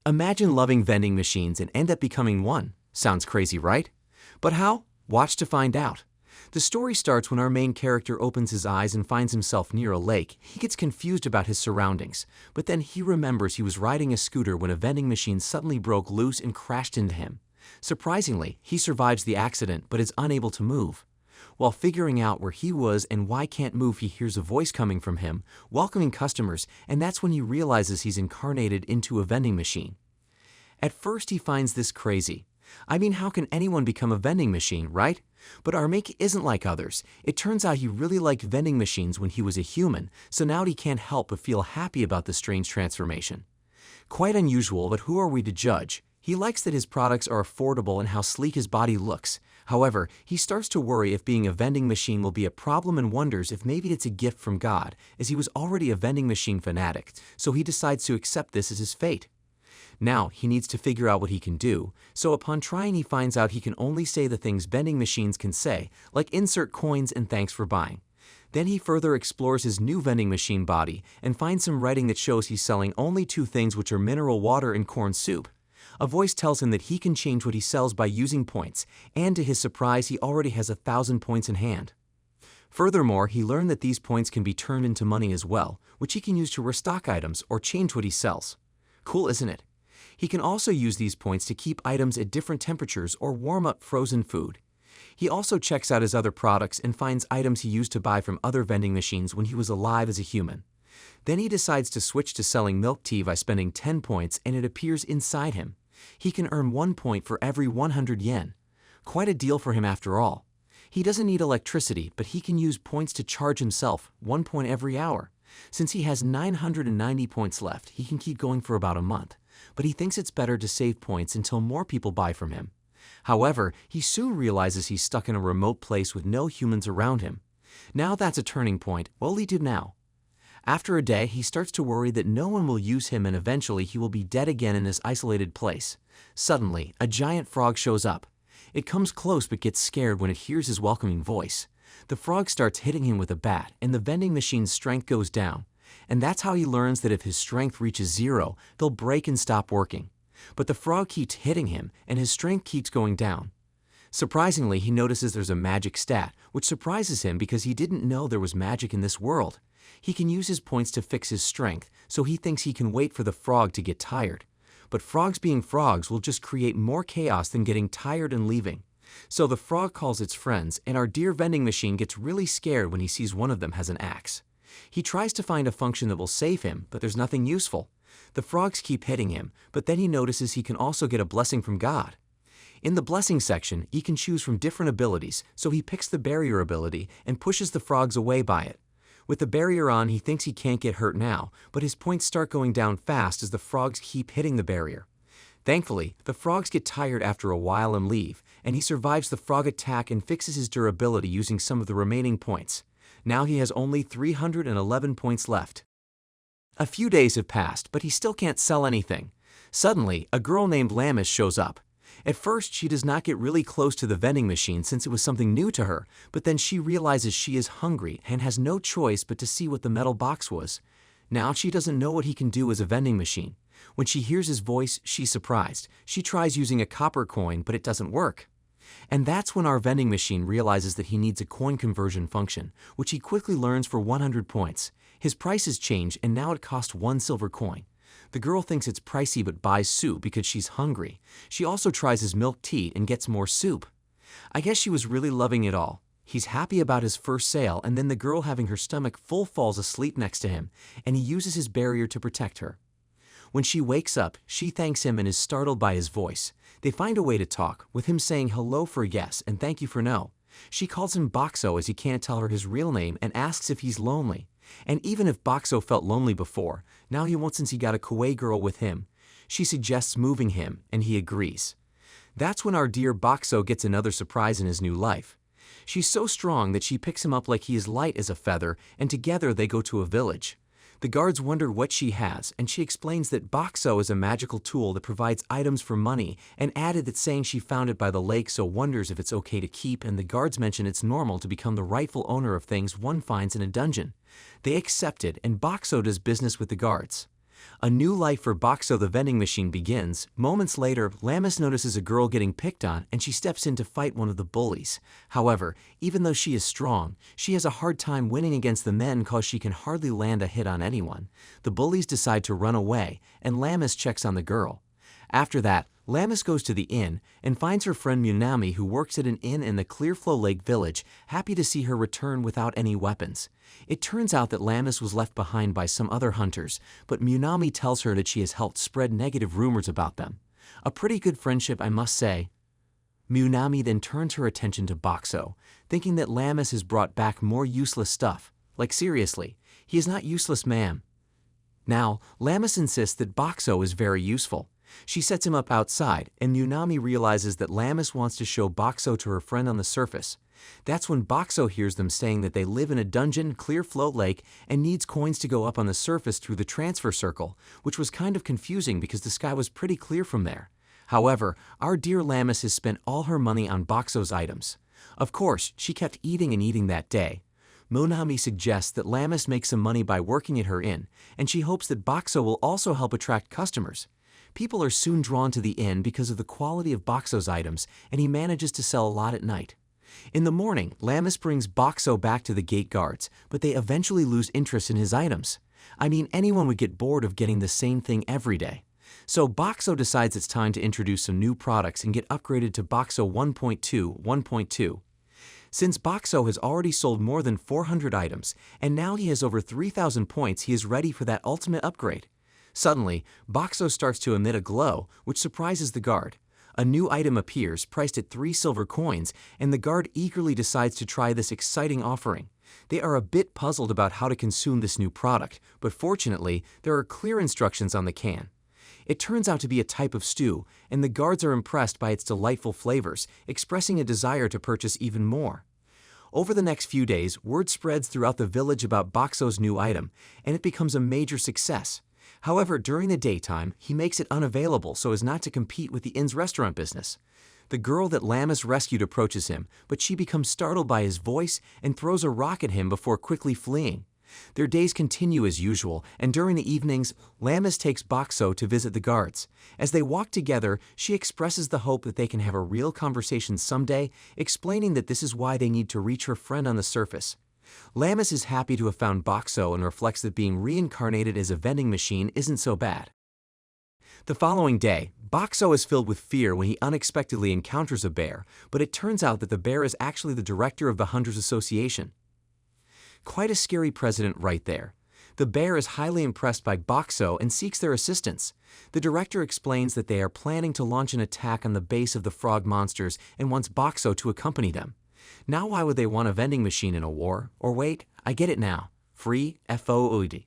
Imagine loving vending machines and end up becoming one. Sounds crazy, right? But how? Watch to find out. The story starts when our main character opens his eyes and finds himself near a lake. He gets confused about his surroundings, but then he remembers he was riding a scooter when a vending machine suddenly broke loose and crashed into him. Surprisingly, he survives the accident but is unable to move. While figuring out where he was and why can't move, he hears a voice coming from him, welcoming customers, and that's when he realizes he's incarnated into a vending machine. At first he finds this crazy. I mean, how can anyone become a vending machine, right? But Armake isn't like others. It turns out he really liked vending machines when he was a human, so now he can't help but feel happy about the strange transformation. Quite unusual, but who are we to judge? He likes that his products are affordable and how sleek his body looks. However, he starts to worry if being a vending machine will be a problem and wonders if maybe it's a gift from God, as he was already a vending machine fanatic, so he decides to accept this as his fate. Now, he needs to figure out what he can do, so upon trying he finds out he can only say the things vending machines can say, like insert coins and thanks for buying. Then he further explores his new vending machine body and finds some writing that shows he's selling only two things, which are mineral water and corn soup. A voice tells him that he can change what he sells by using points, and to his surprise he already has 1,000 points in hand. Furthermore, he learned that these points can be turned into money as well, which he can use to restock items or change what he sells. Cool, isn't it? He can also use these points to keep items at different temperatures or warm up frozen food. He also checks out his other products and finds items he used to buy from other vending machines when he was alive as a human. Then he decides to switch to selling milk tea by spending 10 points, and it appears inside him. He can earn 1 point for every 100 yen. Quite a deal for him after all. He doesn't need electricity, but he can use points to charge himself, 1 point every hour. Since he has 990 points left, he can keep going for about a month. But he thinks it's better to save points until more people buy from him. However, he soon realizes he's stuck in a remote place with no humans around him. Now that's a turning point. What will he do now? After a day, he starts to worry that no one will use him and eventually he will be dead again in this isolated place. Suddenly, a giant frog shows up. It comes close but gets scared when it hears his welcoming voice. The frog starts hitting him with a bat, and the vending machine's strength goes down. And that's how he learns that if his strength reaches 0, they'll break and stop working. But the frog keeps hitting him, and his strength keeps going down. Surprisingly, he notices there's a magic stat, which surprises him because he didn't know there was magic in this world. He can use his points to fix his strength, so he thinks he can wait for the frog to get tired. But frogs being frogs will just create more chaos than getting tired and leaving. So the frog calls its friends, and our dear vending machine gets really scared when he sees one of them has an axe. He tries to find a function that will save him, but there's nothing useful. The frogs keep hitting him, but then he notices he can also get a blessing from God. In the blessing section, he can choose from different abilities, so he picks the barrier ability and pushes the frogs away by it. With the barrier on, he thinks he can't get hurt now, but his points start going down fast as the frogs keep hitting the barrier. Thankfully, the frogs get tired after a while and leave, and he survives the frog attack and fixes his durability using some of the remaining points. Now he has only 311 points left. A few days have passed, but he still can't sell anything. Suddenly, a girl named Lamis shows up. At first, she does not get really close to the vending machine since it was something new to her, but then she realizes she is hungry and has no choice but to see what the metal box was. Now she doesn't know what he can do as a vending machine. When she hears his voice, she's surprised. She tries using a copper coin, but it doesn't work. And that's when our vending machine realizes that he needs a coin conversion function, which he quickly learns for 100 points. His prices change, and now it costs 1 silver coin. The girl thinks it's pricey but buys soup because she's hungry. She also tries his milk tea and gets more soup. I guess she was really loving it all. He's happy about his first sale, and then the girl having her stomach full falls asleep next to him, and he uses his barrier to protect her. When she wakes up, she thanks him and is startled by his voice. They find a way to talk, with him saying hello for yes and thank you for no. She calls him Boxo as he can't tell her his real name and asks if he's lonely. And even if Boxo felt lonely before, now he won't since he got a kawaii girl with him. She suggests moving him, and he agrees. That's when our dear Boxo gets another surprise in his new life. She's so strong that she picks him up like he is light as a feather, and together they go to a village. The guards wonder what she has, and she explains that Boxo is a magical tool that provides items for money, and added that saying she found it by the lake so wonders if it's okay to keep, and the guards mention it's normal to become the rightful owner of things one finds in a dungeon. They accept it, and Boxo does business with the guards. A new life for Boxo the vending machine begins. Moments later, Lamis notices a girl getting picked on and she steps in to fight one of the bullies. However, even though she is strong, she has a hard time winning against the men cause she can hardly land a hit on anyone. The bullies decide to run away and Lamis checks on the girl. After that, Lamis goes to the inn and finds her friend Munami who works at an inn in the Clearflow Lake village, happy to see her return without any weapons. It turns out that Lamis was left behind by some other hunters, but Munami tells her that she has helped spread negative rumors about them. A pretty good friendship, I must say. Munami then turns her attention to Boxo, thinking that Lamis has brought back more useless stuff. Like seriously, he is not useless, ma'am. Now, Lamis insists that Boxo is very useful. She sets him up outside, and Munami realizes that Lamis wants to show Boxo to her friend on the surface. That's when Boxo hears them saying that they live in a dungeon, Clearflow Lake, and needs coins to go up on the surface through the transfer circle, which was kind of confusing because the sky was pretty clear from there. However, our dear Lamis has spent all her money on Boxo's items. Of course, she kept eating and eating that day. Munami suggests that Lamis makes some money by working at her inn, and she hopes that Boxo will also help attract customers. People are soon drawn to the inn because of the quality of Boxo's items, and he manages to sell a lot at night. In the morning, Lamis brings Boxo back to the gate guards, but they eventually lose interest in his items. I mean, anyone would get bored of getting the same thing every day. So Boxo decides it's time to introduce some new products and get upgraded to Boxo 1.2. Since Boxo has already sold more than 400 items, and now he has over 3,000 points, he is ready for that ultimate upgrade. Suddenly, Boxo starts to emit a glow, which surprises the guard. A new item appears, priced at 3 silver coins, and the guard eagerly decides to try this exciting offering. They are a bit puzzled about how to consume this new product, but fortunately, there are clear instructions on the can. It turns out to be a type of stew, and the guards are impressed by its delightful flavors, expressing a desire to purchase even more. Over the next few days, word spreads throughout the village about Boxo's new item, and it becomes a major success. However, during the daytime, he makes it unavailable so as not to compete with the inn's restaurant business. The girl that Lamis rescued approaches him, but she becomes startled by his voice and throws a rock at him before quickly fleeing. Their days continue as usual, and during the evenings, Lamis takes Boxo to visit the guards. As they walk together, she expresses the hope that they can have a real conversation someday, explaining that this is why they need to reach her friend on the surface. Lamis is happy to have found Boxo and reflects that being reincarnated as a vending machine isn't so bad. The following day, Boxo is filled with fear when he unexpectedly encounters a bear, but it turns out that the bear is actually the director of the Hunters Association. Quite a scary president right there. The bear is highly impressed by Boxo and seeks their assistance. The director explains that they are planning to launch an attack on the base of the frog monsters and wants Boxo to accompany them. Now why would they want a vending machine in a war? Or wait, I get it now. Free FOOD.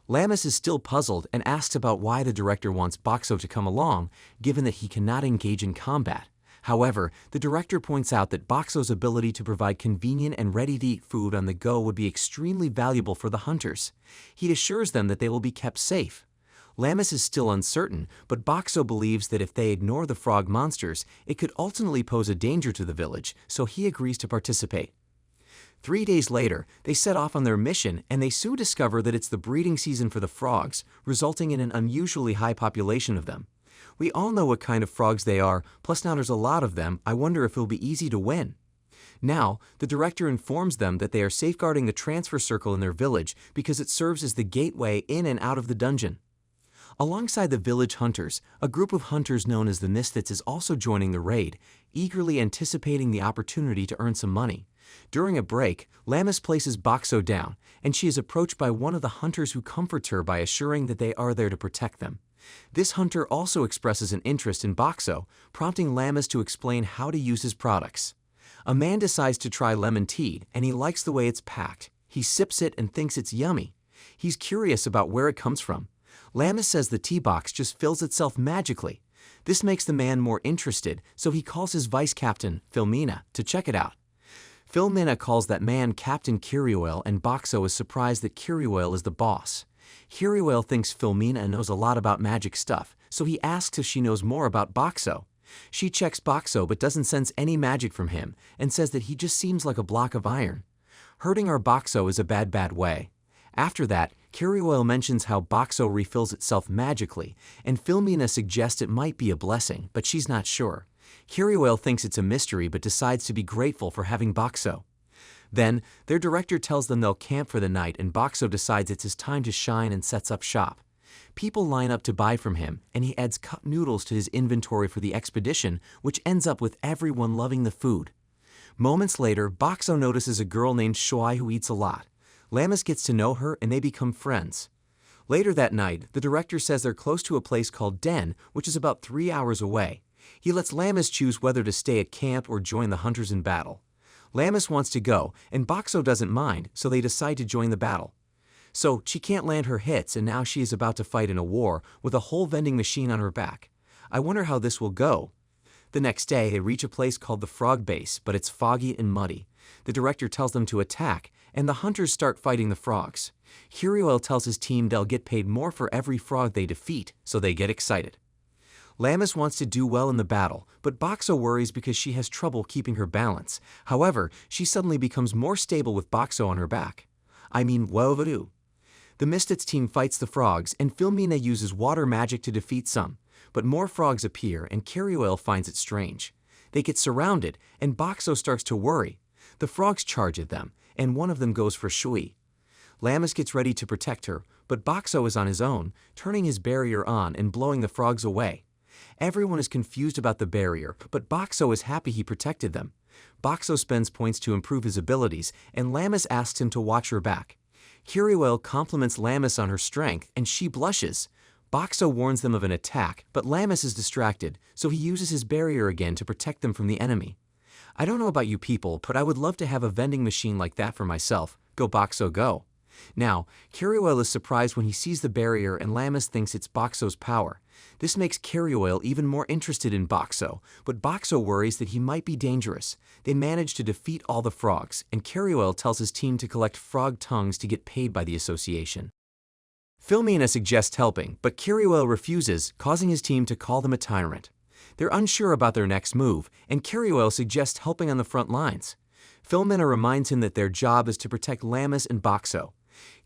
Lamis is still puzzled and asks about why the director wants Boxo to come along, given that he cannot engage in combat. However, the director points out that Boxo's ability to provide convenient and ready-to-eat food on the go would be extremely valuable for the hunters. He assures them that they will be kept safe. Lamis is still uncertain, but Boxo believes that if they ignore the frog monsters, it could ultimately pose a danger to the village, so he agrees to participate. 3 days later, they set off on their mission, and they soon discover that it's the breeding season for the frogs, resulting in an unusually high population of them. We all know what kind of frogs they are, plus now there's a lot of them. I wonder if it'll be easy to win. Now, the director informs them that they are safeguarding the transfer circle in their village because it serves as the gateway in and out of the dungeon. Alongside the village hunters, a group of hunters known as the Misfits is also joining the raid, eagerly anticipating the opportunity to earn some money. During a break, Lamis places Boxo down, and she is approached by one of the hunters who comforts her by assuring that they are there to protect them. This hunter also expresses an interest in Boxo, prompting Lamis to explain how to use his products. A man decides to try lemon tea, and he likes the way it's packed. He sips it and thinks it's yummy. He's curious about where it comes from. Lamis says the tea box just fills itself magically. This makes the man more interested, so he calls his vice captain, Filmina, to check it out. Filmina calls that man Captain Kirioil, and Boxo is surprised that Kirioil is the boss. Kirioil thinks Filmina knows a lot about magic stuff, so he asks if she knows more about Boxo. She checks Boxo but doesn't sense any magic from him, and says that he just seems like a block of iron. Hurting our Boxo is a bad way. After that, Kiriwell mentions how Boxo refills itself magically, and Filmina suggests it might be a blessing, but she's not sure. Kiriwell thinks it's a mystery but decides to be grateful for having Boxo. Then, their director tells them they'll camp for the night and Boxo decides it's his time to shine and sets up shop. People line up to buy from him, and he adds cup noodles to his inventory for the expedition, which ends up with everyone loving the food. Moments later, Boxo notices a girl named Shuai who eats a lot. Lamis gets to know her and they become friends. Later that night, the director says they're close to a place called Den, which is about 3 hours away. He lets Lamis choose whether to stay at camp or join the hunters in battle. Lamis wants to go, and Boxo doesn't mind, so they decide to join the battle. So she can't land her hits, and now she is about to fight in a war with a whole vending machine on her back. I wonder how this will go. The next day, they reach a place called the Frog Base, but it's foggy and muddy. The director tells them to attack, and the hunters start fighting the frogs. Kiriwell tells his team they'll get paid more for every frog they defeat, so they get excited. Lamis wants to do well in the battle, but Boxo worries because she has trouble keeping her balance. However, she suddenly becomes more stable with Boxo on her back. Well-do. The Misfits team fights the frogs, and Filmina uses water magic to defeat some. But more frogs appear, and Kiriwell finds it strange. They get surrounded, and Boxo starts to worry. The frogs charge at them, and one of them goes for Shui. Lamis gets ready to protect her, but Boxo is on his own, turning his barrier on and blowing the frogs away. Everyone is confused about the barrier, but Boxo is happy he protected them. Boxo spends points to improve his abilities, and Lamis asks him to watch her back. Kiriwell compliments Lamis on her strength, and she blushes. Boxo warns them of an attack, but Lamis is distracted, so he uses his barrier again to protect them from the enemy. I don't know about you people, but I would love to have a vending machine like that for myself. Go Boxo go. Now, Kiriwell is surprised when he sees the barrier and Lamis thinks it's Boxo's power. This makes Kiriwell even more interested in Boxo, but Boxo worries that he might be dangerous. They manage to defeat all the frogs, and Kiriwell tells his team to collect frog tongues to get paid by the association. Filmina suggests helping, but Kiriwell refuses, causing his team to call them a tyrant. They're unsure about their next move, and Kiriwell suggests helping on the front lines. Filmina reminds him that their job is to protect Lamis and Boxo.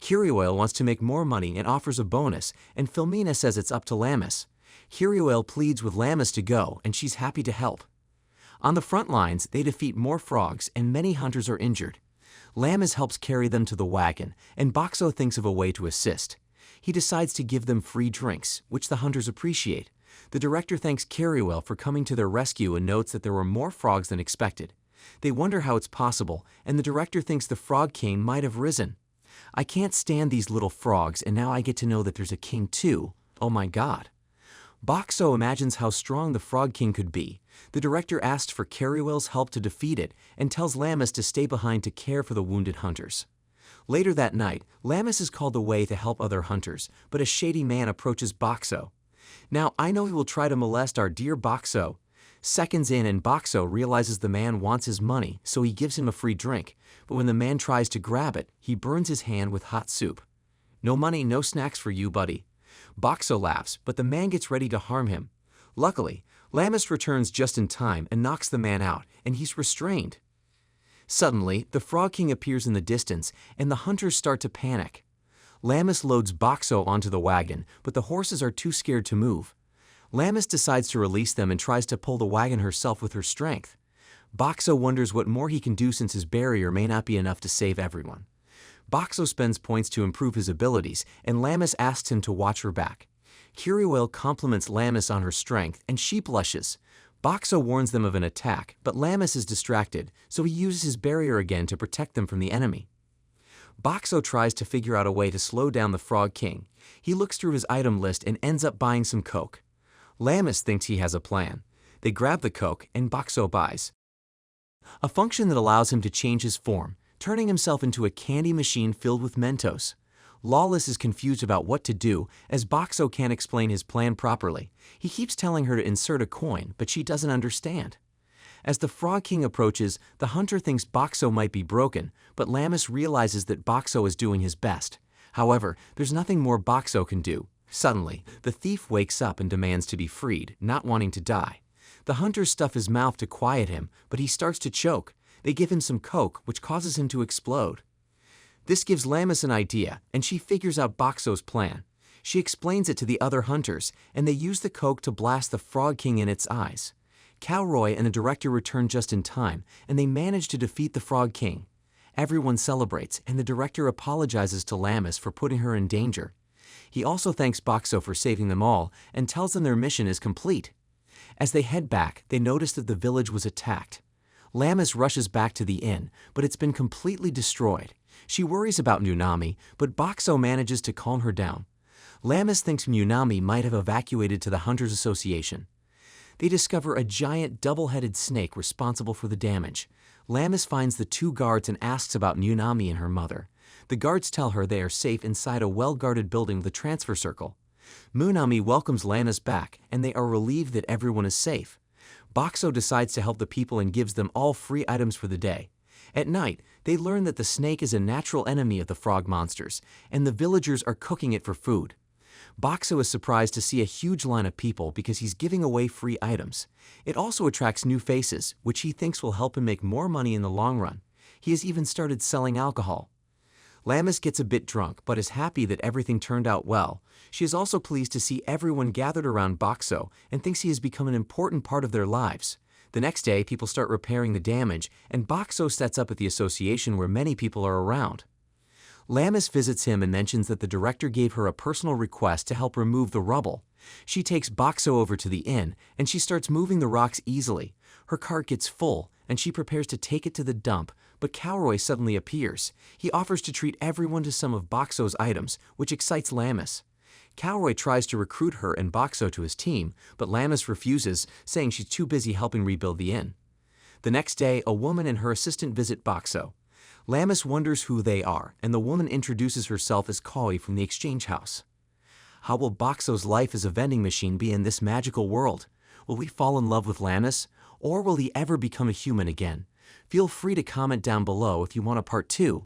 Kiriwell wants to make more money and offers a bonus, and Filmina says it's up to Lamis. Kiriwell pleads with Lamis to go, and she's happy to help. On the front lines, they defeat more frogs, and many hunters are injured. Lamis helps carry them to the wagon, and Boxo thinks of a way to assist. He decides to give them free drinks, which the hunters appreciate. The director thanks Kiriwell for coming to their rescue and notes that there were more frogs than expected. They wonder how it's possible, and the director thinks the Frog King might have risen. I can't stand these little frogs, and now I get to know that there's a king too. Oh my god. Boxo imagines how strong the Frog King could be. The director asks for Kiriwell's help to defeat it and tells Lamis to stay behind to care for the wounded hunters. Later that night, Lamis is called away to help other hunters, but a shady man approaches Boxo. Now, I know he will try to molest our dear Boxo. Seconds in and Boxo realizes the man wants his money, so he gives him a free drink. But when the man tries to grab it, he burns his hand with hot soup. No money, no snacks for you, buddy. Boxo laughs, but the man gets ready to harm him. Luckily, Lamis returns just in time and knocks the man out, and he's restrained. Suddenly, the Frog King appears in the distance, and the hunters start to panic. Lamis loads Boxo onto the wagon, but the horses are too scared to move. Lamis decides to release them and tries to pull the wagon herself with her strength. Boxo wonders what more he can do since his barrier may not be enough to save everyone. Boxo spends points to improve his abilities, and Lamis asks him to watch her back. Kiriwell compliments Lamis on her strength, and she blushes. Boxo warns them of an attack, but Lamis is distracted, so he uses his barrier again to protect them from the enemy. Boxo tries to figure out a way to slow down the Frog King. He looks through his item list and ends up buying some coke. Lamis thinks he has a plan. They grab the coke, and Boxo buys a function that allows him to change his form, turning himself into a candy machine filled with Mentos. Lawless is confused about what to do, as Boxo can't explain his plan properly. He keeps telling her to insert a coin, but she doesn't understand. As the Frog King approaches, the hunter thinks Boxo might be broken, but Lamis realizes that Boxo is doing his best. However, there's nothing more Boxo can do. Suddenly, the thief wakes up and demands to be freed, not wanting to die. The hunters stuff his mouth to quiet him, but he starts to choke. They give him some coke, which causes him to explode. This gives Lamis an idea, and she figures out Bakso's plan. She explains it to the other hunters, and they use the coke to blast the Frog King in its eyes. Cowroy and the director return just in time, and they manage to defeat the Frog King. Everyone celebrates, and the director apologizes to Lamis for putting her in danger. He also thanks Bakso for saving them all and tells them their mission is complete. As they head back, they notice that the village was attacked. Lamis rushes back to the inn, but it's been completely destroyed. She worries about Munami, but Bakso manages to calm her down. Lamis thinks Munami might have evacuated to the Hunters Association. They discover a giant double-headed snake responsible for the damage. Lamis finds the two guards and asks about Munami and her mother. The guards tell her they are safe inside a well-guarded building with a transfer circle. Munami welcomes Lamis back, and they are relieved that everyone is safe. Bakso decides to help the people and gives them all free items for the day. At night, they learn that the snake is a natural enemy of the frog monsters, and the villagers are cooking it for food. Bakso is surprised to see a huge line of people because he's giving away free items. It also attracts new faces, which he thinks will help him make more money in the long run. He has even started selling alcohol. Lamis gets a bit drunk, but is happy that everything turned out well. She is also pleased to see everyone gathered around Bakso and thinks he has become an important part of their lives. The next day, people start repairing the damage, and Bakso sets up at the association where many people are around. Lamis visits him and mentions that the director gave her a personal request to help remove the rubble. She takes Bakso over to the inn, and she starts moving the rocks easily. Her cart gets full, and she prepares to take it to the dump, but Cowroy suddenly appears. He offers to treat everyone to some of Bakso's items, which excites Lamis. Cowroy tries to recruit her and Bakso to his team, but Lamis refuses, saying she's too busy helping rebuild the inn. The next day, a woman and her assistant visit Bakso. Lamis wonders who they are, and the woman introduces herself as Koi from the exchange house. How will Bakso's life as a vending machine be in this magical world? Will we fall in love with Lamis, or will he ever become a human again? Feel free to comment down below if you want a part 2.